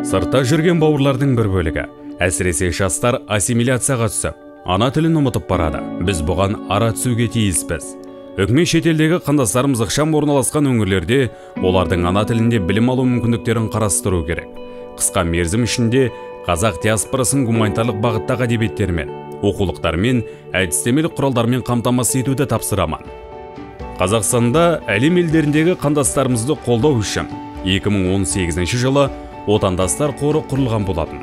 Сыртта жүрген бауырлардың бір бөлігі, әсіресе жастар ассимиляцияға түсіп, ана тілін ұмытып барады. Біз бұған ара түсуге тиіспіз. Үкімет шетелдегі қандастарымыз ықшам орналасқан өңірлерде олардың ана тілінде білім алу мүмкіндіктерін қарастыру керек. Қысқа мерзім ішінде қазақ диаспорасын гуманитарлық бағыттағы әдебиеттермен, оқулықтармен, әдістемелік құралдармен қамтамасыз етуді тапсырамын. Қазақстанда әлем елдеріндегі қандастарымызды қолдау үшін 2018 жылы Отандастар қоры құрылған болатын.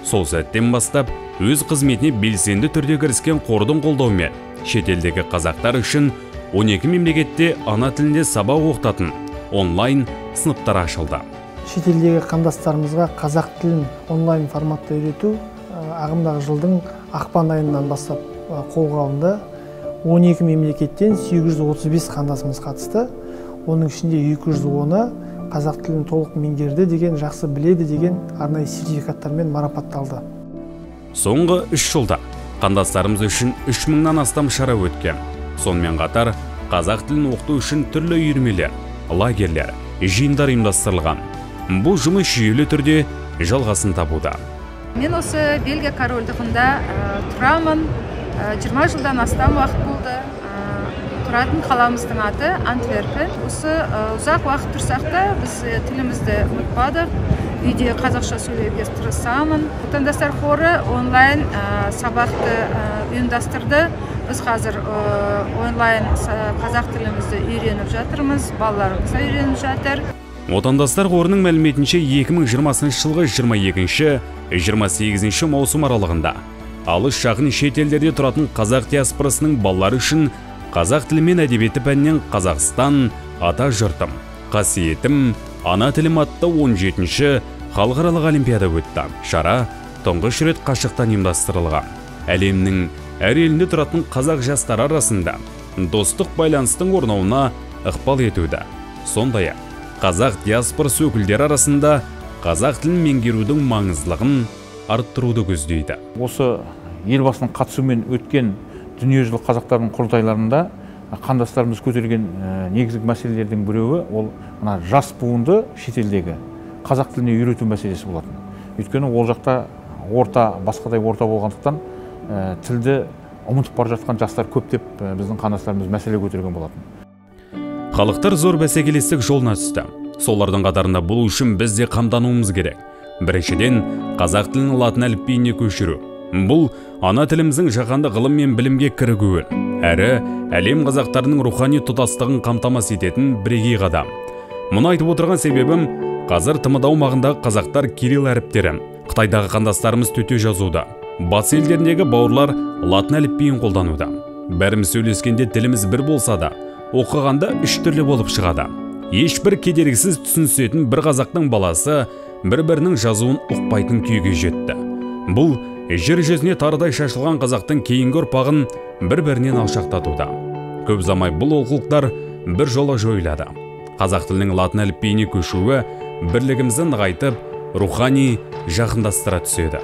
Сол сәттен бастап өз қызметіне белсенді түрде кіріскен қордың қолдауымен шетелдегі қазақтар үшін 12 мемлекетте ана тілінде сабақ оқытатын онлайн сыныптар ашылды. Шетелдегі қандастарымызға қазақ тілін онлайн форматта үйрету ағымдағы жылдың ақпан айынан бастап қолға алынды. 12 мемлекеттен 835 қандасымыз қатысты. Оның ішінде 210-ы қазақ тілін толық меңгерді деген, жақсы біледі деген арнайы сертификаттармен марапатталды. Соңғы 3 жылда қандастарымыз үшін 3000-нан астам шара өткен. Сонымен қатар қазақ тілін оқыту үшін түрлі үйірмелер, лагерлер, жиындар ұйымдастырылған. Бұл жұмыс жүйелі түрде жалғасын табуда. Мен осы Бельгия корольдығында тұрамын. 20 жылдан астам уақыт болды. Тұратын қаламыздың аты Антверпен. Осы ұзақ уақыт тұрсақ та біз тілімізді ұмытпадық. Үйде қазақша сөйлеуге тырысамын. Отандастар қоры онлайн сабақты ұйымдастырды. Біз қазір онлайн қазақ тілімізді үйреніп жатырмыз, балаларымыз да үйреніп жатыр. Отандастар қорының мәліметінше 2020 жылғы 22-28 маусым аралығында алыс жақын шетелдерде тұратын қазақ диаспорасының балалары үшін қазақ тілі мен әдебиеті пәнінен Қазақстан, ата жұртым, қасиетім, ана тілім атты 17-ші халықаралық олимпиада өтті. Шара тұңғыш рет қашықтан ұйымдастырылған. Әлемнің әр елінде тұратын қазақ жастары арасында достық байланыстың орнауына ықпал етуді. Сондай-ақ қазақ диаспорасы өкілдері арасында қазақ тілін меңгерудің маңыздылығын арттыруды көздейді. Осы елбасының қатысуымен өткен дүниежүзілік қазақтардың құрылтайларында қандастарымыз көтерген негізгі мәселелердің біреуі ол жас буынды шетелдегі қазақ тіліне үйрету мәселесі болатын. Өйткені ол жақта басқадай орта болғандықтан тілді ұмытып бара жатқан жастар көп деп біздің қандастарымыз мәселе көтерген болатын. Халықтар зор бәсекелестік жолына түсті. Солардың қатарында бұл үшін біз де қамдануымыз керек. Біріншіден, қазақ тілін латын әліпбиіне көшіру. Бұл ана тіліміздің жаһандық ғылым мен білімге кірігуі, әрі әлем қазақтарының рухани тұтастығын қамтамасыз ететін бірегей қадам. Мұны айтып отырған себебім, қазір ТМД аумағындағы қазақтар кирилл әріптерін, Қытайдағы қандастарымыз төте жазуда, батыс елдеріндегі бауырлар латын әліпбиін қолдануда. Бәріміз сөйлескенде тіліміз бір болса да, оқығанда 3 түрлі болып шығады. Ешбір кедергісіз түсінісетін бір қазақтың баласы бір-бірінің жазуын ұқпайтын күйге жетті. Бұл жер жүзіне тарыдай шашылған қазақтың кейінгі ұрпағын бір-бірінен алшақтатуда. Көп замай бұл олқылықтар бір жола жойылады. Қазақ тілінің латын әліпбиіне көшуі бірлігімізді нығайтып, рухани жақындастыра түседі.